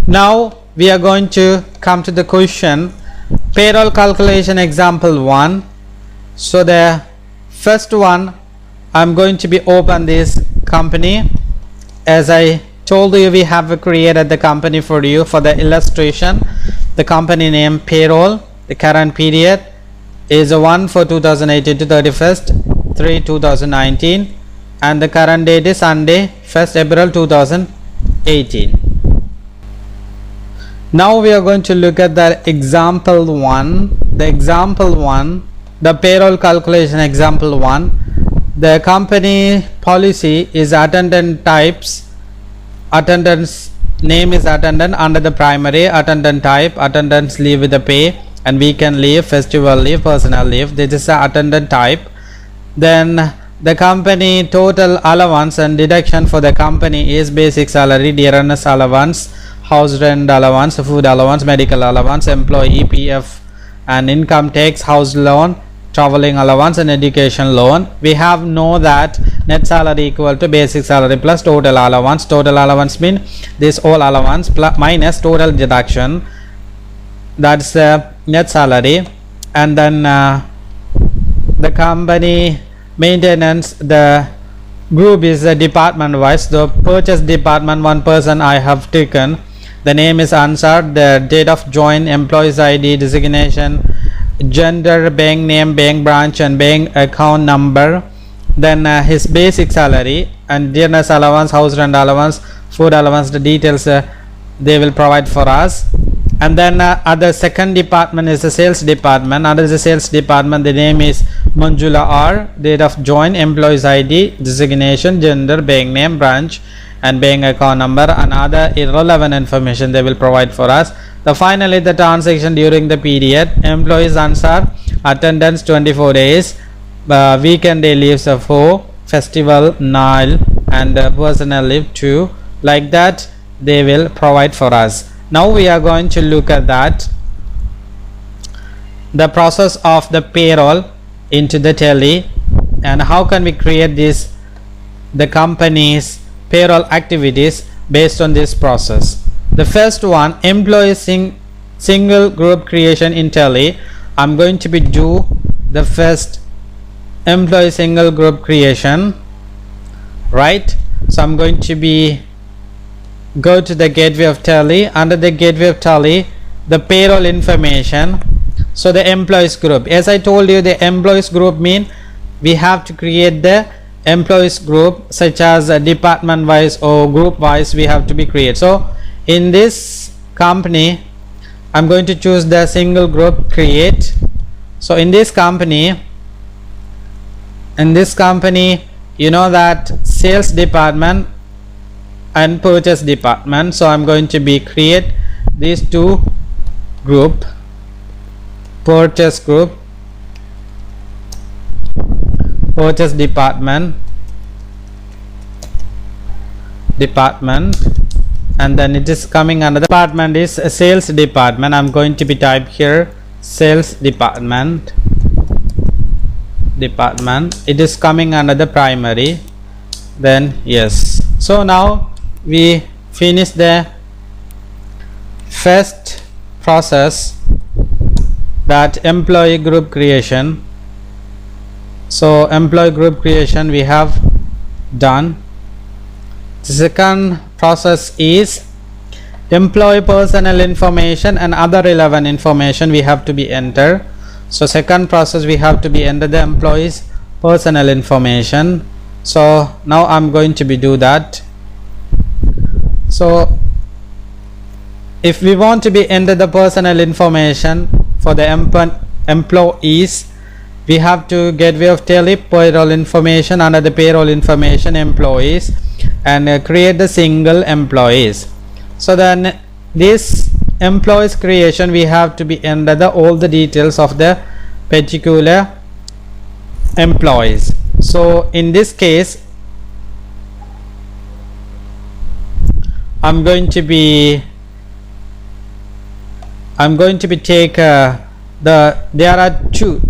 Now we are going to come to the question payroll calculation example 1. So the first one, I'm going to be open this company. As I told you, we have created the company for you for the illustration. The company name Payroll. The current period is 1 for 2018 to 31st 3 2019, and the current date is Sunday 1st April 2018. Now we are going to look at the example 1. The payroll calculation example 1. The company policy is attendant types. Attendance name is attendant under the primary. Attendant type, attendance leave with the pay, and weekend leave, festival leave, personal leave. This is the attendant type. Then the company total allowance and deduction for the company is basic salary, dearness allowance, house rent allowance, food allowance, medical allowance, employee PF and income tax, house loan, traveling allowance and education loan. We have know that net salary equal to basic salary plus total allowance. Total allowance mean this all allowance plus minus total deduction, that's the net salary. And then the company maintenance, the group is department wise. The purchase department, one person I have taken, the name is answered, the date of join, employees ID, designation, gender, bank name, bank branch and bank account number. Then his basic salary and dearness allowance, house rent allowance, food allowance, the details they will provide for us. And then other second department is the sales department. Under the sales department, the name is Manjula R, date of join, employees ID, designation, gender, bank name, branch and bank account number, and other irrelevant information they will provide for us. The finally the transaction during the period, employees answer attendance 24 days, weekend day leaves 4, festival 9 and personal leave 2. Like that they will provide for us. Now we are going to look at that, the process of the payroll into the tally, and how can we create this the company's payroll activities based on this process. The first one, employee single group creation in tally. I'm going to be do the first employee single group creation, right? So I'm going to be go to the gateway of tally. Under the gateway of tally, the payroll information. So the employees group, as I told you, the employees group mean we have to create the employees group such as department wise or group wise we have to be create. So in this company I'm going to choose the single group create. So in this company you know that sales department and purchase department. So I'm going to be create these two group, purchase group, purchase department, and then it is coming under the department is a sales department. I'm going to be type here sales department. It is coming under the primary, then yes. So now we finish the first process, that employee group creation. So employee group creation we have done. The second process is employee personnel information and other relevant information we have to be enter. So second process we have to be enter the employees personnel information. So now I'm going to be do that. So if we want to be enter the personnel information for the employees, we have to gateway of tally, payroll information, under the payroll information employees, and create the single employees. So then this employees creation we have to be enter the all the details of the particular employees. So in this case I'm going to be take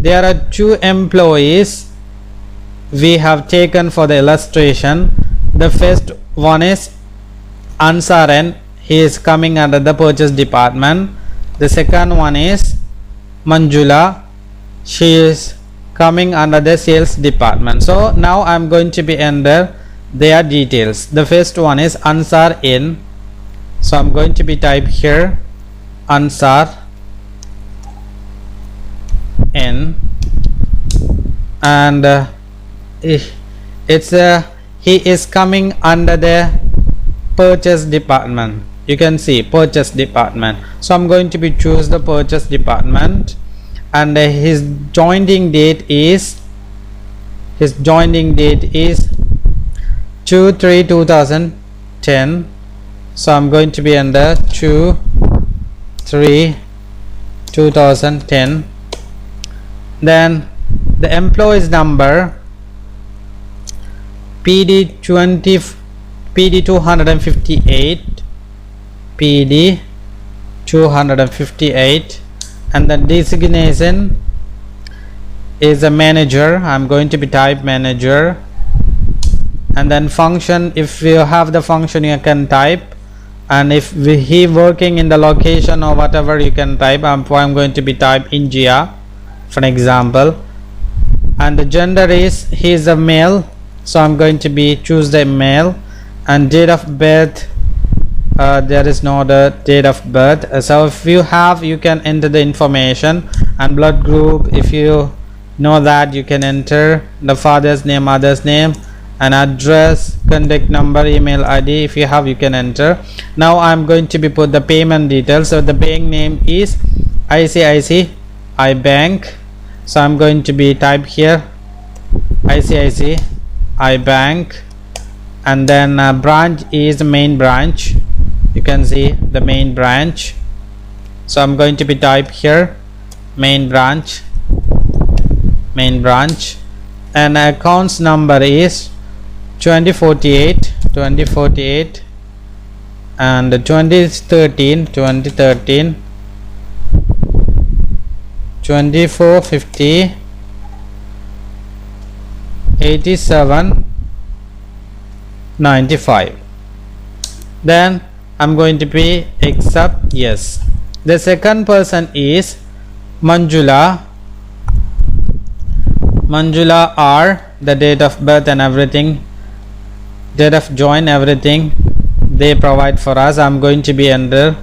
there are two employees we have taken for the illustration. The first one is Ansar, and he is coming under the purchase department. The second one is Manjula, she is coming under the sales department. So now I am going to be enter their details. The first one is Ansar in, so I am going to be type here Ansar in, and it's he is coming under the purchase department. You can see purchase department, so I'm going to be choose the purchase department, and his joining date is 2/3/2010. so I'm going to be under 2/3/2010. then the employee's number PD 258, PD 258, and the designation is a manager. I'm going to be type manager, and then function, if you have the function you can type, and if he working in the location or whatever you can type. I'm going to be type India for an example, and the gender is he is a male, so I'm going to be choose the male, and date of birth there is no the date of birth. So if you have, you can enter the information, and blood group, if you know that, you can enter the father's name, mother's name, and address, contact number, email ID, if you have, you can enter. Now I'm going to be put the payment details. So the bank name is ICICI Bank, so I'm going to be type here ICICI Bank, and then branch is main branch. You can see the main branch, so I'm going to be type here main branch, and accounts number is 2048 and 2013 2450 87 95. then I'm going to be accept yes. The second person is Manjula R, the date of birth and everything, date of join, everything they provide for us. I'm going to be enter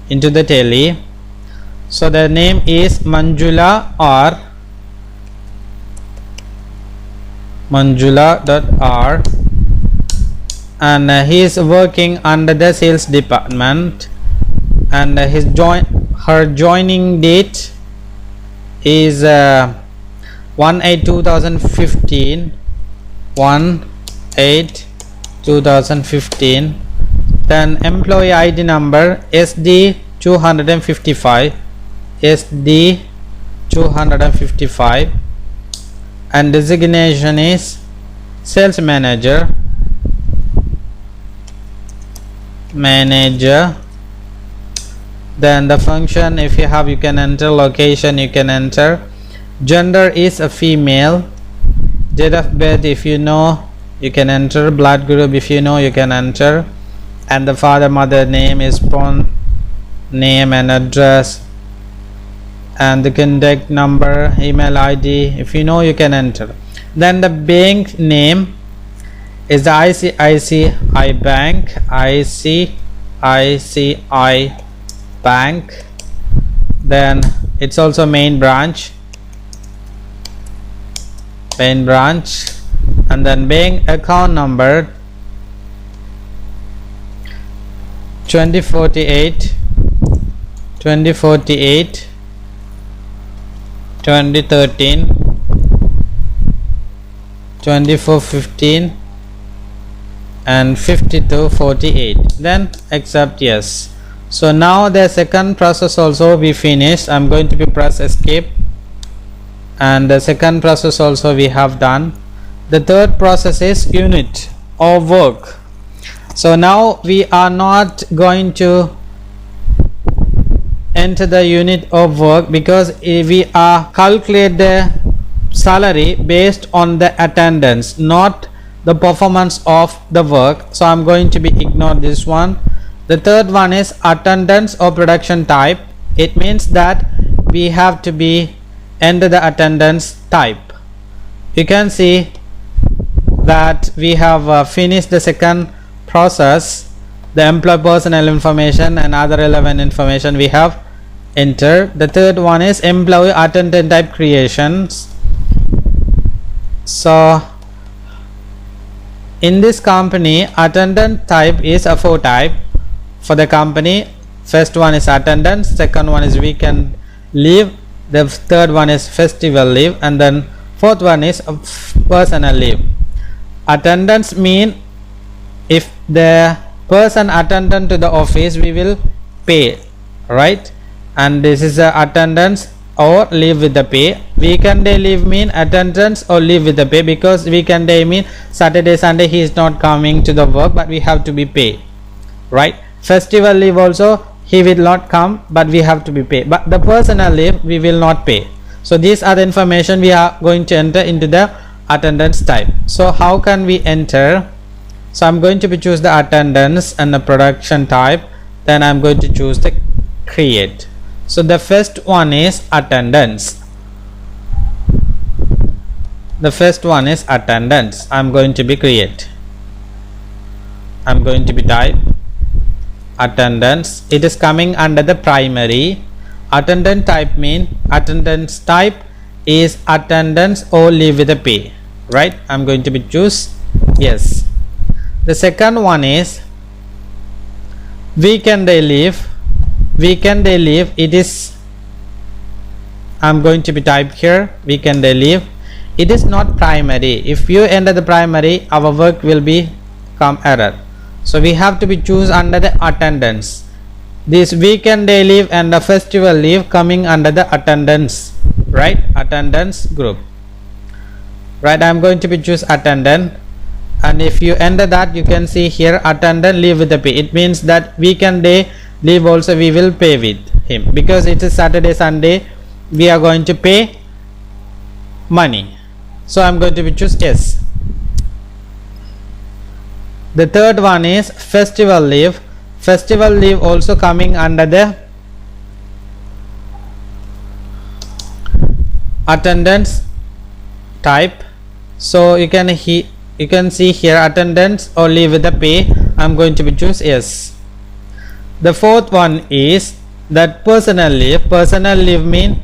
into the tally. So the name is Manjula R, Manjula.R, and he is working under the sales department, and her joining date is 1/8/2015, 1/8/2015. then employee ID number SD 255, and designation is sales manager. Then the function, if you have, you can enter. Location you can enter. Gender is a female. Date of birth, if you know, you can enter. Blood group, if you know, you can enter. And the father mother name is phone name and address, and the contact number, email ID, if you know, you can enter. Then the bank name is the ICICI Bank, ICICI Bank. Then it's also main branch, and then bank account number 2048 2013 2415 and 5248. then accept yes. So now the second process also we finished. I'm going to be press escape, and the second process also we have done. The third process is unit or work. So now we are not going to enter the unit of work, because we are calculate the salary based on the attendance, not the performance of the work. So I'm going to be ignore this one, The third one is attendance or production type. It means that we have to be enter the attendance type. You can see that we have finished the second process. The employee personnel information and other relevant information we have entered. The third one is employee attendant type creations. So in this company, attendant type is a 4 type for the company. First one is attendance, second one is weekend leave, the third one is festival leave, and then fourth one is personal leave. Attendance mean if the person attendant to the office, we will pay, right? And this is the attendance or leave with the pay. Weekend day leave mean attendance or leave with the pay, because weekend day mean Saturday Sunday he is not coming to the work, but we have to be paid, right? Festival leave also he will not come, but we have to be paid. But the personal leave we will not pay. So these are the information we are going to enter into the attendance type. So how can we enter? So I'm going to choose the attendance and the production type, then I'm going to choose the create. So the first one is attendance. The first one is attendance. I'm going to be create. I'm going to be type attendance. It is coming under the primary. Attendance type mean attendance type is attendance or leave with a pay, right? I'm going to be choose yes. The second one is weekend day leave. Weekend day leave, it is, I'm going to be type here weekend day leave. It is not primary. If you enter the primary, our work will be come error. So we have to be choose under the attendance. This weekend day leave and the festival leave coming under the attendance, right? Attendance group, right? I'm going to be choose attendant, and if you enter that, you can see here attendant leave with the pay. It means that weekend day leave also we will pay with him, because it is Saturday Sunday we are going to pay money. So I'm going to be choose yes. The third one is festival leave. Festival leave also coming under the attendance type. So you can see here attendance or leave with the pay. I'm going to be choose yes. The fourth one is that personal leave. Personal leave mean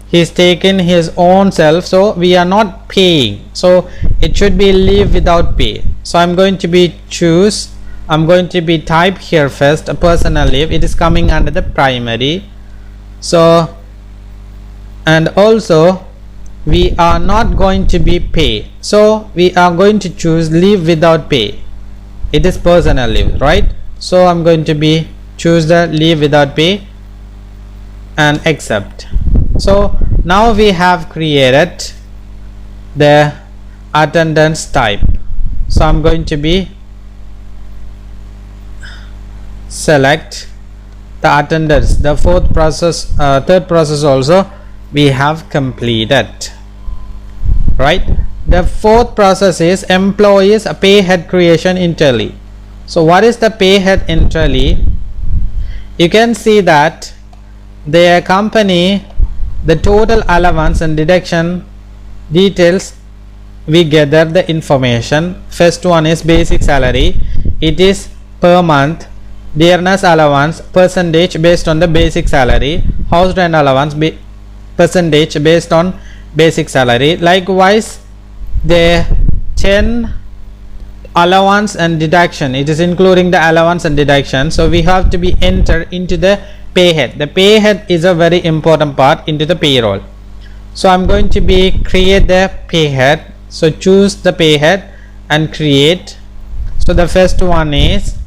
he's taken his own self, so we are not paying, so it should be leave without pay. So I'm going to be choose, I'm going to be type here first a personal leave. It is coming under the primary. So and also we are not going to be pay, so we are going to choose leave without pay. It is personal leave, right? So I'm going to be choose the leave without pay and accept. So now we have created the attendance type. So I'm going to be select the attendance. The fourth process, third process also we have completed, right? The fourth process is employees pay head creation in Tally. So what is the pay head in Tally? You can see that their company, the total allowance and deduction details, we gather the information. First one is basic salary. It is per month. Dearness allowance percentage based on the basic salary. House rent allowance percentage based on basic salary. Likewise the 10 allowance and deduction, it is including the allowance and deduction. So we have to be entered into the pay head. The pay head is a very important part into the payroll. So I'm going to be create the pay head. So choose the pay head and create. So the first one is